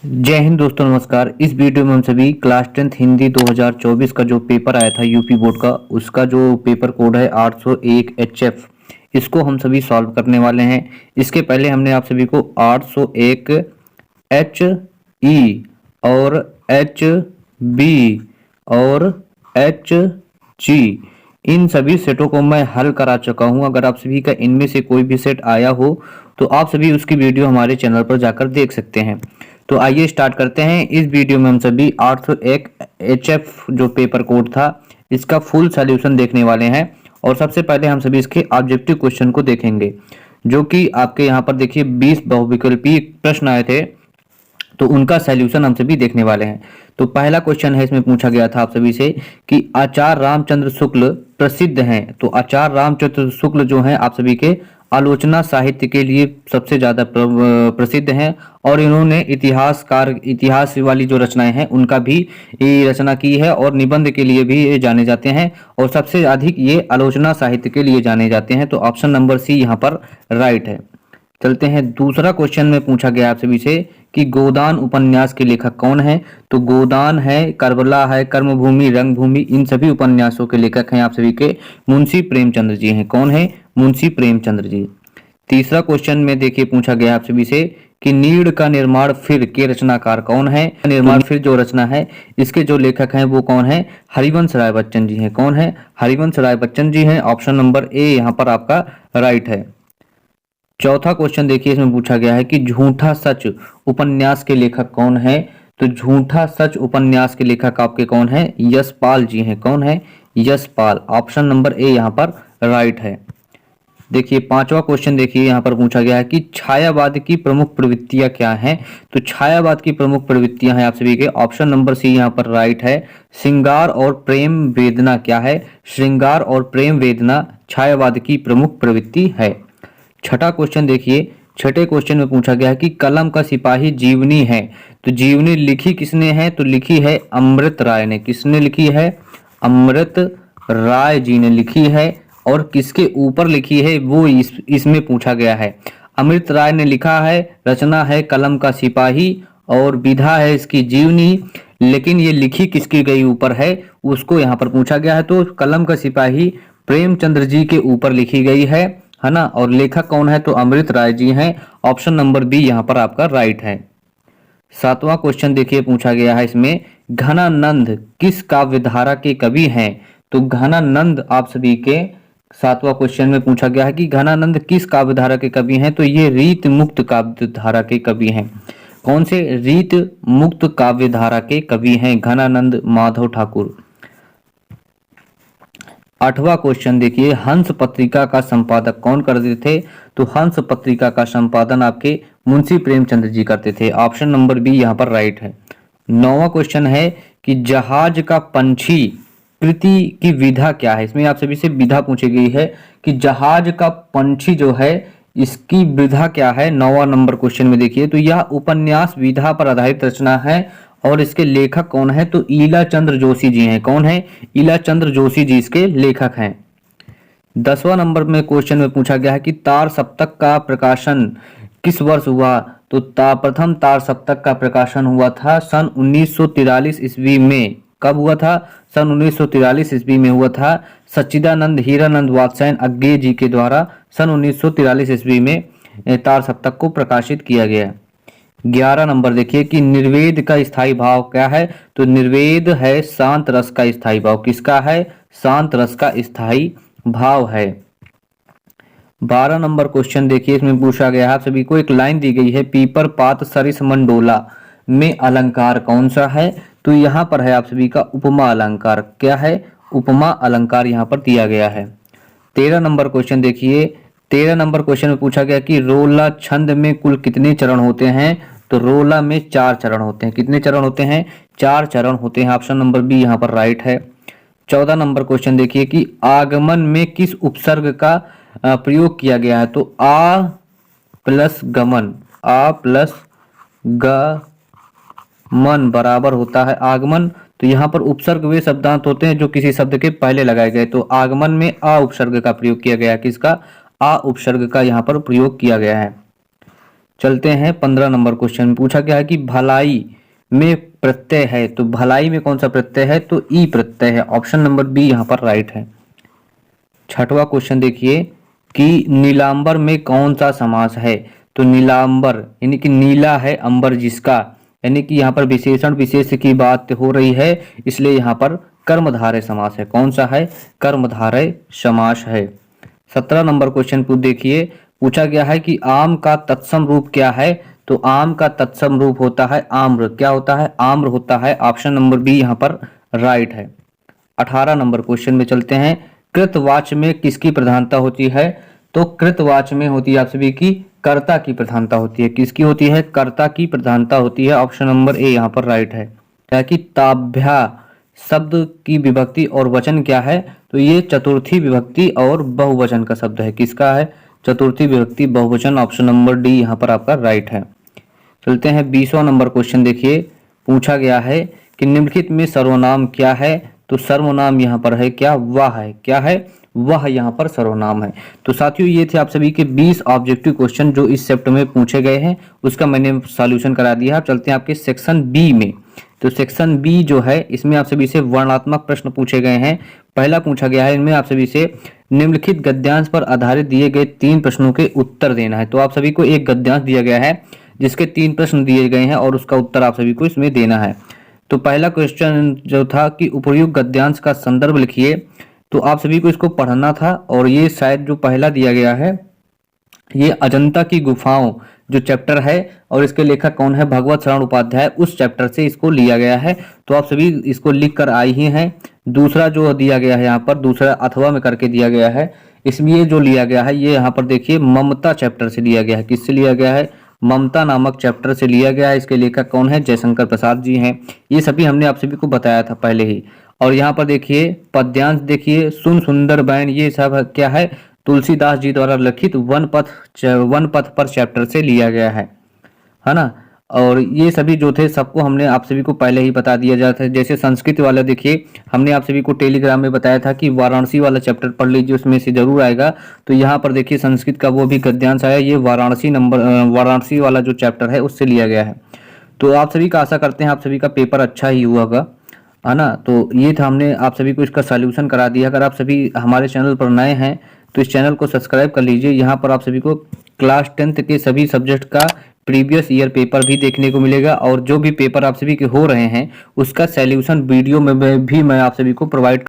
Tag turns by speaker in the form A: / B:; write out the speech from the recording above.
A: जय हिंद दोस्तों, नमस्कार। इस वीडियो में हम सभी क्लास 10th हिंदी 2024 का जो पेपर आया था यूपी बोर्ड का, उसका जो पेपर कोड है 801 HF, इसको हम सभी सॉल्व करने वाले हैं। इसके पहले हमने आप सभी को 801 HE और HB और HG इन सभी सेटों को मैं हल करा चुका हूं। अगर आप सभी का इनमें से कोई भी सेट आया हो तो आप सभी उसकी वीडियो हमारे चैनल पर जाकर देख सकते हैं। तो आइए स्टार्ट करते हैं। इस वीडियो में हम सभी 801 HF जो पेपर कोड था इसका फुल सॉल्यूशन देखने वाले हैं और सबसे पहले हम सभी इसके ऑब्जेक्टिव क्वेश्चन को देखेंगे, जो कि आपके यहाँ पर देखिए 20 बहुविकल्पीय प्रश्न आए थे, तो उनका सॉल्यूशन हम सभी देखने वाले हैं। तो पहला क्वेश्चन है, इसमें पूछा गया था आप सभी से कि आचार्य रामचंद्र शुक्ल प्रसिद्ध हैं। तो आचार्य रामचंद्र शुक्ल जो हैं आप सभी के आलोचना साहित्य के लिए सबसे ज्यादा प्रसिद्ध हैं और इन्होंने इतिहास वाली जो रचनाएं हैं उनका भी ये रचना की है और निबंध के लिए भी ये जाने जाते हैं और सबसे अधिक ये आलोचना साहित्य के लिए जाने जाते हैं। तो ऑप्शन नंबर सी यहाँ पर राइट है। चलते हैं दूसरा क्वेश्चन में पूछा गया आप सभी से कि गोदान उपन्यास के लेखक कौन है। तो गोदान है, करबला है, कर्मभूमि, रंगभूमि, इन सभी उपन्यासों के लेखक हैं आप सभी के मुंशी प्रेमचंद्र जी हैं। कौन है? मुंशी प्रेमचंद्र जी। तीसरा क्वेश्चन में देखिए पूछा गया आप सभी से कि नीड़ का निर्माण फिर के रचनाकार कौन है। निर्माण फिर जो रचना है इसके जो लेखक हैं वो कौन है? हरिवंश राय बच्चन जी हैं। कौन है? हरिवंश राय बच्चन जी हैं। ऑप्शन नंबर ए यहाँ पर आपका राइट है। चौथा क्वेश्चन देखिए, इसमें पूछा गया है कि झूठा सच उपन्यास के लेखक कौन है। तो झूठा सच उपन्यास के लेखक आपके कौन है? यशपाल जी हैं। कौन है? यशपाल। ऑप्शन नंबर ए यहाँ पर राइट है। देखिए पांचवा क्वेश्चन देखिए, यहाँ पर पूछा गया है कि छायावाद की प्रमुख प्रवृत्तियां क्या हैं। तो छायावाद की प्रमुख प्रवृत्तियां हैं आप सभी के ऑप्शन नंबर सी यहाँ पर राइट है। श्रृंगार और प्रेम वेदना क्या है? श्रृंगार और प्रेम वेदना छायावाद की प्रमुख प्रवृत्ति है। छठा क्वेश्चन देखिए, छठे क्वेश्चन में पूछा गया है कि कलम का सिपाही जीवनी है। तो जीवनी लिखी किसने है? तो लिखी है अमृत राय ने। किसने लिखी है? अमृत राय जी ने लिखी है। और किसके ऊपर लिखी है वो इसमें पूछा गया है। अमृत राय ने लिखा है, रचना है कलम का सिपाही और विधा है इसकी जीवनी, लेकिन ये लिखी किसकी गई ऊपर है उसको यहाँ पर पूछा गया है। तो कलम का सिपाही प्रेमचंद्र जी के ऊपर लिखी गई है ना। और लेखक कौन है? तो अमृत राय जी हैं। ऑप्शन नंबर बी यहाँ पर आपका राइट है। सातवां क्वेश्चन देखिए पूछा गया है इसमें, घनानंद किस काव्य धारा के कवि हैं। तो घनानंद आप सभी के सातवां क्वेश्चन में पूछा गया है कि घनानंद किस काव्य धारा के कवि हैं। तो ये रीत मुक्त काव्य धारा के कवि हैं। कौन से? रीत मुक्त काव्य धारा के कवि हैं घनानंद माधव ठाकुर। आठवां क्वेश्चन देखिए, हंस पत्रिका का संपादक कौन करते थे। तो हंस पत्रिका का संपादन आपके मुंशी प्रेमचंद्र जी करते थे। ऑप्शन नंबर बी यहाँ पर राइट है। नौवां क्वेश्चन है कि जहाज का पंछी कृति की विधा क्या है। इसमें आप सभी से विधा पूछी गई है कि जहाज का पंछी जो है इसकी विधा क्या है। नौवां नंबर क्वेश्चन में देखिए, तो यह उपन्यास विधा पर आधारित रचना है और इसके लेखक कौन है। तो ईला चंद्र जोशी जी हैं। कौन है? ईला चंद्र जोशी जी इसके लेखक हैं। 10वां नंबर में क्वेश्चन में पूछा गया है कि तार सप्तक का प्रकाशन किस वर्ष हुआ। तो प्रथम तार सप्तक का प्रकाशन हुआ था सन 1943 ईस्वी में। कब हुआ था? सन 1943 ईस्वी में हुआ था। सच्चिदानंद हीरानंद वात्स्यायन अज्ञे जी के द्वारा सन 1943 ईस्वी में तार सप्तक को प्रकाशित किया गया। 11 नंबर देखिए कि निर्वेद का स्थायी भाव क्या है। तो निर्वेद है शांत रस का स्थायी भाव। किसका है? शांत रस का स्थायी भाव है। 12 नंबर क्वेश्चन देखिए, इसमें पूछा गया है आप सभी को, एक लाइन दी गई है, पीपर पात सरिस मंडोला में अलंकार कौन सा है। तो यहाँ पर है आप सभी का उपमा अलंकार। क्या है? उपमा अलंकार यहाँ पर दिया गया है। 13 नंबर क्वेश्चन देखिए, 13 नंबर क्वेश्चन में पूछा गया कि रोला छंद में कुल कितने चरण होते हैं। तो रोला में 4 चरण होते हैं। कितने चरण होते हैं? 4 चरण होते हैं। ऑप्शन नंबर बी यहाँ पर राइट है। 14 नंबर क्वेश्चन देखिए कि आगमन में किस उपसर्ग का प्रयोग किया गया है। तो आ प्लस गमन, आ प्लस गमन बराबर होता है आगमन। तो यहाँ पर उपसर्ग वे शब्दांत होते हैं जो किसी शब्द के पहले लगाए गए। तो आगमन में आ उपसर्ग का प्रयोग किया गया है। किसका? आ उपसर्ग का यहाँ पर प्रयोग किया गया है। चलते हैं 15 नंबर क्वेश्चन में। पूछा गया है कि भलाई में प्रत्यय है, तो भलाई में कौन सा प्रत्यय है, तो ई प्रत्यय है। ऑप्शन नंबर बी यहाँ पर राइट है। छठवां क्वेश्चन देखिए कि नीलांबर में कौन सा समास है, तो नीलांबर यानी कि नीला है अंबर जिसका, यानी कि यहाँ पर विशेषण विशेष की बात हो रही है, इसलिए यहाँ पर कर्मधारय समास है। कौन सा है, कर्मधारय समास है। 17 नंबर क्वेश्चन को देखिए। पूछा गया है कि आम का तत्सम रूप क्या है, तो आम का तत्सम रूप होता है आम्र। क्या होता है, आम्र होता है। ऑप्शन नंबर बी यहाँ पर राइट है। 18 नंबर क्वेश्चन में चलते हैं। कृतवाच्य में किसकी प्रधानता होती है, तो कृतवाच्य में होती है आप सभी की कर्ता की प्रधानता होती है। किसकी होती है, कर्ता की प्रधानता होती है। ऑप्शन नंबर ए यहाँ पर राइट है। क्या कि ताभ्या शब्द की विभक्ति और वचन क्या है, तो ये चतुर्थी विभक्ति और बहुवचन का शब्द है। किसका है, चतुर्थी विभक्ति बहुवचन। ऑप्शन नंबर डी यहाँ पर आपका राइट है। चलते हैं 20वां नंबर क्वेश्चन देखिए। पूछा गया है कि निम्नलिखित में सर्वनाम क्या है, तो सर्वनाम यहाँ पर है क्या, वह है। क्या है, वह यहाँ पर सर्वनाम है। तो साथियों ये थे आप सभी के 20 ऑब्जेक्टिव क्वेश्चन जो इस चैप्टर में पूछे गए हैं, उसका मैंने सॉल्यूशन करा दिया। अब चलते हैं आपके सेक्शन बी में। तो सेक्शन बी जो है इसमें आप सभी से वर्णनात्मक प्रश्न पूछे गए हैं। पहला पूछा गया है इनमें आप सभी से निम्नलिखित गद्यांश पर आधारित दिए गए 3 प्रश्नों के उत्तर देना है। तो आप सभी को एक गद्यांश दिया गया है जिसके 3 प्रश्न दिए गए हैं और उसका उत्तर आप सभी को इसमें देना है। तो पहला क्वेश्चन जो था कि उपर्युक्त गद्यांश का संदर्भ लिखिए, तो आप सभी को इसको पढ़ना था। और ये शायद जो पहला दिया गया है ये अजंता की गुफाओं जो चैप्टर है, और इसके लेखक कौन है, भगवत शरण उपाध्याय, उस चैप्टर से इसको लिया गया है। तो आप सभी इसको लिख कर आई ही हैं। दूसरा जो दिया गया है यहाँ पर, दूसरा अथवा में करके दिया गया है, इसमें ये जो लिया गया है ये यहाँ पर देखिए ममता चैप्टर से लिया गया है। किससे लिया गया है, ममता नामक चैप्टर से लिया गया है। इसके लेखक कौन है, जयशंकर प्रसाद जी हैं। ये सभी हमने आप सभी को बताया था पहले ही। और यहाँ पर देखिए पद्यांश देखिए, सुन सुंदर बैन, ये सब क्या है, तुलसीदास जी द्वारा लिखित वन पथ पर चैप्टर से लिया गया है ना। और ये सभी जो थे सबको हमने आप सभी को पहले ही बता दिया जाता है। जैसे संस्कृत वाला देखिए हमने आप सभी को टेलीग्राम में बताया था कि वाराणसी वाला चैप्टर पढ़ लीजिए, उसमें से जरूर आएगा। तो यहाँ पर देखिए संस्कृत का वो भी गद्यांश आया, ये वाराणसी वाला जो चैप्टर है उससे लिया गया है। तो आप सभी का आशा करते हैं आप सभी का पेपर अच्छा ही हुआ होगा, है ना। तो ये था, हमने आप सभी को इसका सॉल्यूशन करा दिया। अगर आप सभी हमारे चैनल पर नए हैं तो इस चैनल को सब्सक्राइब कर लीजिए। यहाँ पर आप सभी को क्लास 10th के सभी सब्जेक्ट का प्रीवियस ईयर पेपर भी देखने को मिलेगा, और जो भी पेपर आप सभी के हो रहे हैं उसका सॉल्यूशन वीडियो में भी मैं आप सभी को प्रोवाइड